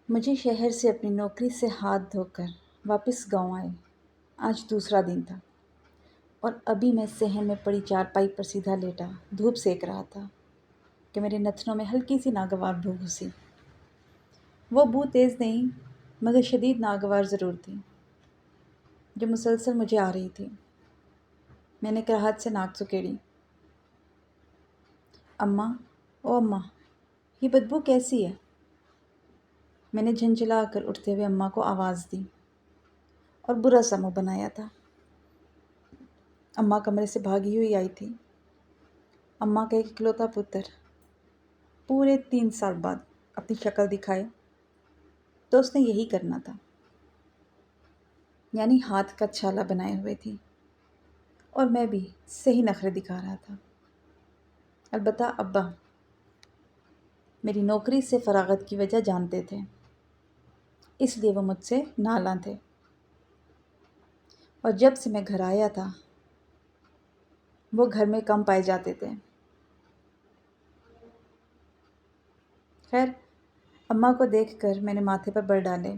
مجھے شہر سے اپنی نوکری سے ہاتھ دھو کر واپس گاؤں آئے۔ آج دوسرا دن تھا اور ابھی میں صحن میں پڑی چارپائی پر سیدھا لیٹا دھوپ سیک رہا تھا کہ میرے نتنوں میں ہلکی سی ناگوار بو گھسی۔ وہ بو تیز نہیں مگر شدید ناگوار ضرور تھی جو مسلسل مجھے آ رہی تھی۔ میں نے کراہٹ سے ناک سکیڑی۔ اماں، او اماں، یہ بدبو کیسی ہے؟ میں نے جھنجھلا کر اٹھتے ہوئے اماں کو آواز دی اور برا سا منہ بنایا تھا۔ اماں کمرے سے بھاگی ہوئی آئی تھی۔ اماں کا ایک اکلوتا پتر پورے 3 سال بعد اپنی شکل دکھائے تو اس نے یہی کرنا تھا، یعنی ہاتھ کا چھالا بنائے ہوئے تھی، اور میں بھی صحیح نخرے دکھا رہا تھا۔ البتہ ابا میری نوکری سے فراغت کی وجہ جانتے تھے، اس لیے وہ مجھ سے نالاں تھے، اور جب سے میں گھر آیا تھا وہ گھر میں کم پائے جاتے تھے۔ خیر، اماں کو دیکھ کر میں نے ماتھے پر بر ڈالے۔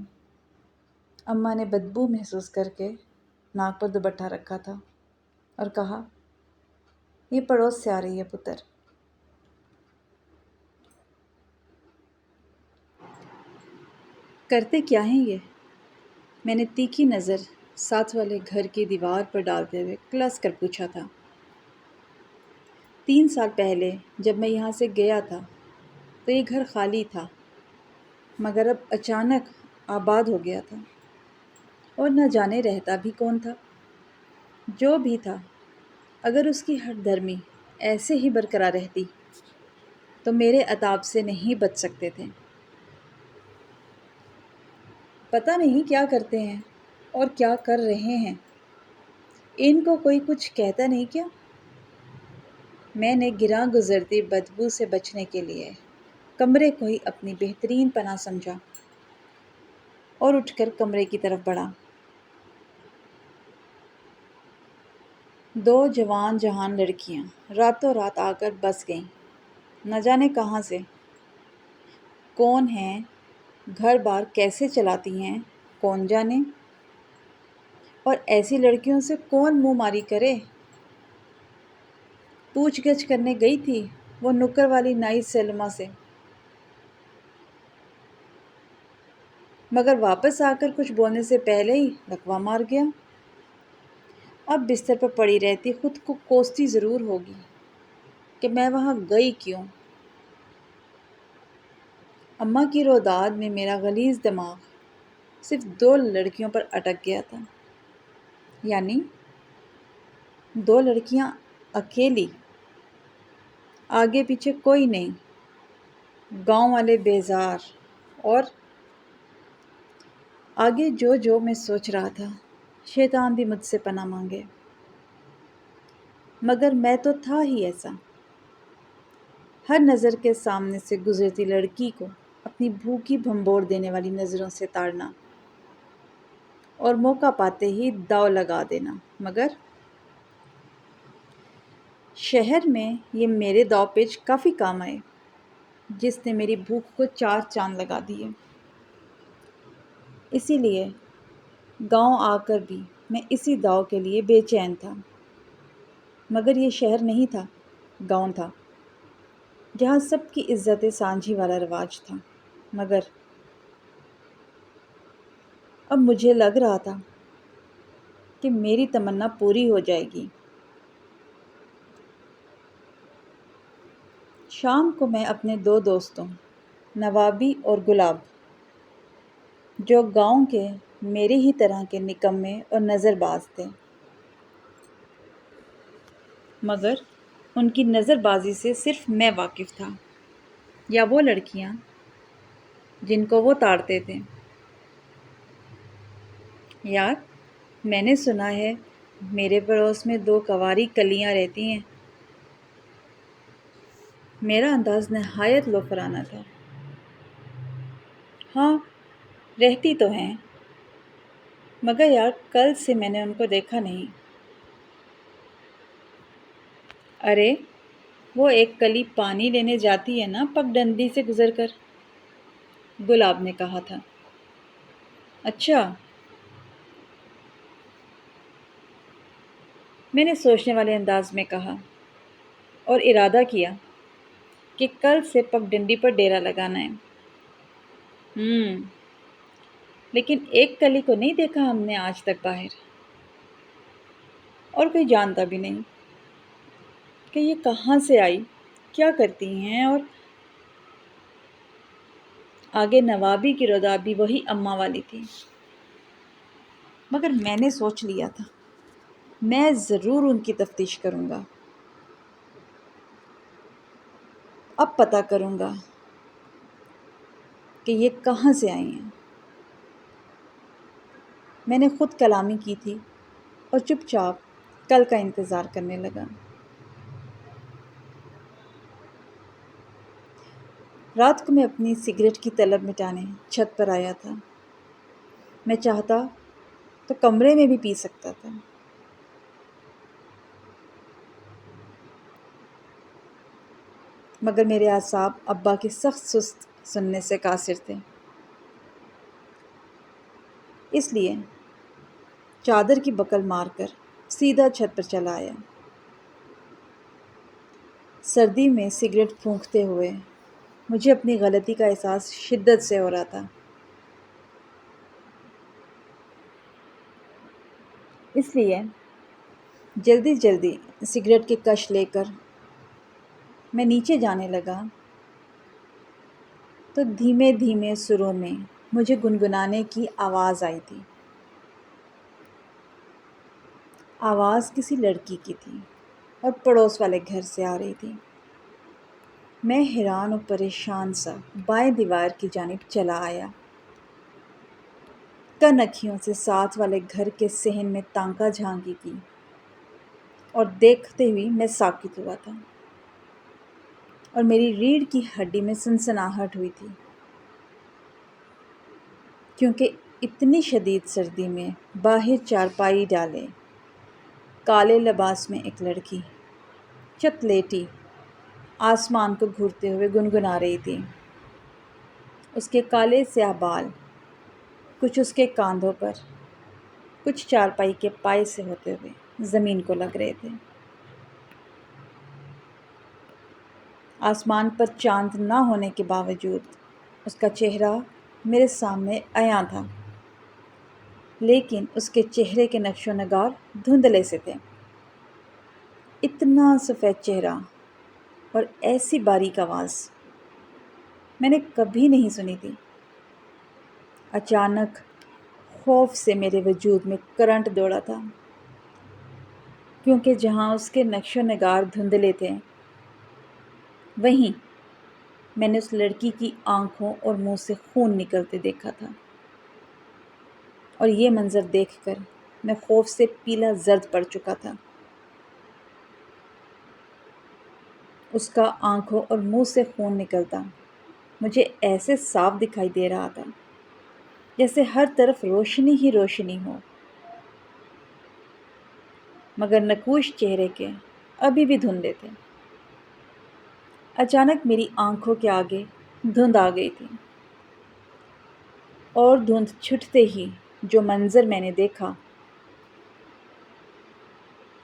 اماں نے بدبو محسوس کر کے ناک پر دوپٹہ رکھا تھا اور کہا، یہ پڑوس سے آ رہی ہے پتر۔ کرتے کیا ہیں یہ؟ میں نے تیکھی نظر ساتھ والے گھر کی دیوار پر ڈالتے ہوئے کلس کر پوچھا تھا۔ 3 سال پہلے جب میں یہاں سے گیا تھا تو یہ گھر خالی تھا، مگر اب اچانک آباد ہو گیا تھا، اور نہ جانے رہتا بھی کون تھا۔ جو بھی تھا، اگر اس کی ہٹ دھرمی ایسے ہی برقرار رہتی تو میرے عتاب سے نہیں بچ سکتے تھے۔ پتہ نہیں کیا کرتے ہیں اور کیا کر رہے ہیں، ان کو کوئی کچھ کہتا نہیں کیا؟ میں نے گراں گزرتی بدبو سے بچنے کے لیے کمرے کو ہی اپنی بہترین پناہ سمجھا اور اٹھ کر کمرے کی طرف بڑھا۔ 2 جوان جہان لڑکیاں راتوں رات آ کر بس گئیں، نہ جانے کہاں سے، کون ہیں، گھر بار کیسے چلاتی ہیں کون جانے، اور ایسی لڑکیوں سے کون منہ ماری کرے۔ پوچھ گچھ کرنے گئی تھی وہ نکر والی نائی سلما سے، مگر واپس آ کر کچھ بولنے سے پہلے ہی لقوہ مار گیا۔ اب بستر پر پڑی رہتی خود کو کوستی ضرور ہوگی کہ میں وہاں گئی کیوں۔ اماں کی روداد میں میرا غلیظ دماغ صرف 2 لڑکیوں پر اٹک گیا تھا، یعنی 2 لڑکیاں اکیلی، آگے پیچھے کوئی نہیں، گاؤں والے بیزار، اور آگے جو میں سوچ رہا تھا، شیطان بھی مجھ سے پناہ مانگے، مگر میں تو تھا ہی ایسا۔ ہر نظر کے سامنے سے گزرتی لڑکی کو اپنی بھوکی بھمبوڑ دینے والی نظروں سے تاڑنا اور موقع پاتے ہی داؤ لگا دینا، مگر شہر میں یہ میرے داؤ پیچ کافی کام آئے، جس نے میری بھوک کو 4 چاند لگا دیے۔ اسی لیے گاؤں آ کر بھی میں اسی داؤ کے لیے بے چین تھا، مگر یہ شہر نہیں تھا، گاؤں تھا، جہاں سب کی عزت سانجھی والا رواج تھا، مگر اب مجھے لگ رہا تھا کہ میری تمنا پوری ہو جائے گی۔ شام کو میں اپنے 2 دوستوں نوابی اور گلاب، جو گاؤں کے میرے ہی طرح کے نکمے اور نظر باز تھے، مگر ان کی نظر بازی سے صرف میں واقف تھا، یا وہ لڑکیاں جن کو وہ تاڑتے تھے۔ یار، میں نے سنا ہے میرے پڑوس میں 2 کنواری کلیاں رہتی ہیں۔ میرا انداز نہایت لوفرانہ تھا۔ ہاں، رہتی تو ہیں، مگر یار کل سے میں نے ان کو دیکھا نہیں۔ ارے وہ ایک کلی پانی لینے جاتی ہے نا پگ ڈنڈی سے گزر کر، گلاب نے کہا تھا۔ اچھا، میں نے سوچنے والے انداز میں کہا اور ارادہ کیا کہ کل سے پگ ڈنڈی پر ڈیرا لگانا ہے۔ ہم، لیکن ایک کلی کو نہیں دیکھا ہم نے آج تک باہر، اور کوئی جانتا بھی نہیں کہ یہ کہاں سے آئی، کیا کرتی ہیں، اور آگے نوابی کی رودابی وہی اماں والی تھی۔ مگر میں نے سوچ لیا تھا میں ضرور ان کی تفتیش کروں گا، اب پتہ کروں گا کہ یہ کہاں سے آئی ہیں۔ میں نے خود کلامی کی تھی اور چپ چاپ کل کا انتظار کرنے لگا۔ رات کو میں اپنی سگریٹ کی طلب مٹانے چھت پر آیا تھا۔ میں چاہتا تو کمرے میں بھی پی سکتا تھا، مگر میرے اعصاب ابا کی سخت سست سننے سے قاصر تھے، اس لیے چادر کی بکل مار کر سیدھا چھت پر چلا آیا۔ سردی میں سگریٹ پھونکتے ہوئے مجھے اپنی غلطی کا احساس شدت سے ہو رہا تھا، اس لیے جلدی جلدی سگریٹ کی کش لے کر میں نیچے جانے لگا تو دھیمے دھیمے سروں میں مجھے گنگنانے کی آواز آئی تھی۔ آواز کسی لڑکی کی تھی اور پڑوس والے گھر سے آ رہی تھی۔ میں حیران و پریشان سا بائیں دیوار کی جانب چلا آیا، کن اکھیوں سے ساتھ والے گھر کے صحن میں تانکا جھانکی کی، اور دیکھتے ہوئی میں ساکت ہوا تھا اور میری ریڑھ کی ہڈی میں سنسناہٹ ہوئی تھی، کیونکہ اتنی شدید سردی میں باہر چارپائی ڈالے کالے لباس میں ایک لڑکی چت لیٹی آسمان کو گھورتے ہوئے گنگنا رہی تھی۔ اس کے کالے سیاہ بال کچھ اس کے کاندھوں پر، کچھ چارپائی کے پائے سے ہوتے ہوئے زمین کو لگ رہے تھے۔ آسمان پر چاند نہ ہونے کے باوجود اس کا چہرہ میرے سامنے عیاں تھا، لیکن اس کے چہرے کے نقش و نگار دھندلے سے تھے۔ اتنا سفید چہرہ اور ایسی باریک آواز میں نے کبھی نہیں سنی تھی۔ اچانک خوف سے میرے وجود میں کرنٹ دوڑا تھا، کیونکہ جہاں اس کے نقش و نگار دھندلے تھے، وہیں میں نے اس لڑکی کی آنکھوں اور منہ سے خون نکلتے دیکھا تھا، اور یہ منظر دیکھ کر میں خوف سے پیلا زرد پڑ چکا تھا۔ اس کا آنکھوں اور منہ سے خون نکلتا مجھے ایسے صاف دکھائی دے رہا تھا جیسے ہر طرف روشنی ہی روشنی ہو، مگر نقوش چہرے کے ابھی بھی دھندلے تھے۔ اچانک میری آنکھوں کے آگے دھند آ گئی تھی، اور دھند چھٹتے ہی جو منظر میں نے دیکھا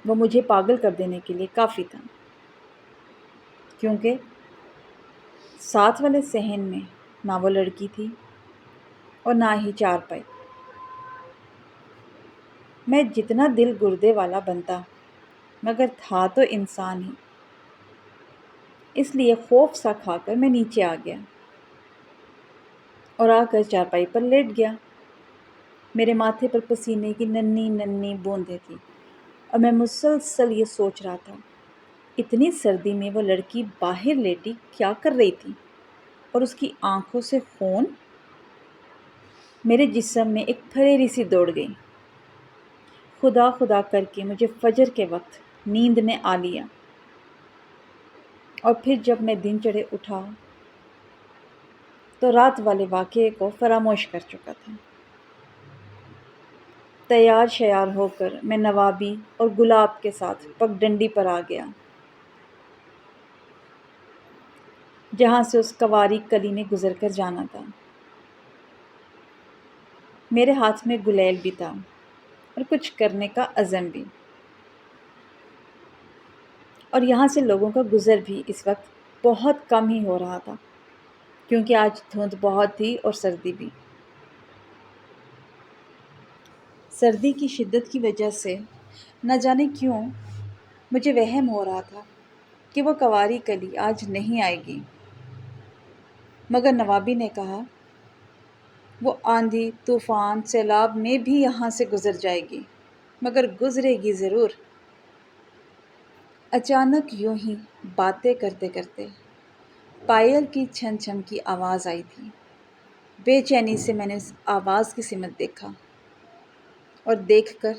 وہ مجھے پاگل کر دینے کے لیے کافی تھا، کیونکہ ساتھ والے صحن میں نہ وہ لڑکی تھی اور نہ ہی چارپائی۔ میں جتنا دل گردے والا بنتا مگر تھا تو انسان ہی، اس لیے خوف سا کھا کر میں نیچے آ گیا اور آ کر چارپائی پر لیٹ گیا۔ میرے ماتھے پر پسینے کی ننھی ننھی بوندیں تھیں، اور میں مسلسل یہ سوچ رہا تھا اتنی سردی میں وہ لڑکی باہر لیٹی کیا کر رہی تھی، اور اس کی آنکھوں سے خون۔ میرے جسم میں ایک پھریری سی دوڑ گئی۔ خدا خدا کر کے مجھے فجر کے وقت نیند نے آ لیا، اور پھر جب میں دن چڑھے اٹھا تو رات والے واقعے کو فراموش کر چکا تھا۔ تیار شیار ہو کر میں نوابی اور گلاب کے ساتھ پگ ڈنڈی پر آ گیا، جہاں سے اس کنواری کلی نے گزر کر جانا تھا۔ میرے ہاتھ میں گلیل بھی تھا اور کچھ کرنے کا عزم بھی، اور یہاں سے لوگوں کا گزر بھی اس وقت بہت کم ہی ہو رہا تھا، کیونکہ آج دھند بہت تھی اور سردی بھی۔ سردی کی شدت کی وجہ سے نہ جانے کیوں مجھے وہم ہو رہا تھا کہ وہ کنواری کلی آج نہیں آئے گی، مگر نوابی نے کہا وہ آندھی طوفان سیلاب میں بھی یہاں سے گزر جائے گی، مگر گزرے گی ضرور۔ اچانک یوں ہی باتیں کرتے کرتے پائل کی چھن چھن کی آواز آئی تھی۔ بے چینی سے میں نے اس آواز کی سمت دیکھا اور دیکھ کر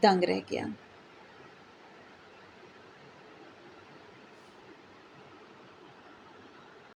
دنگ رہ گیا۔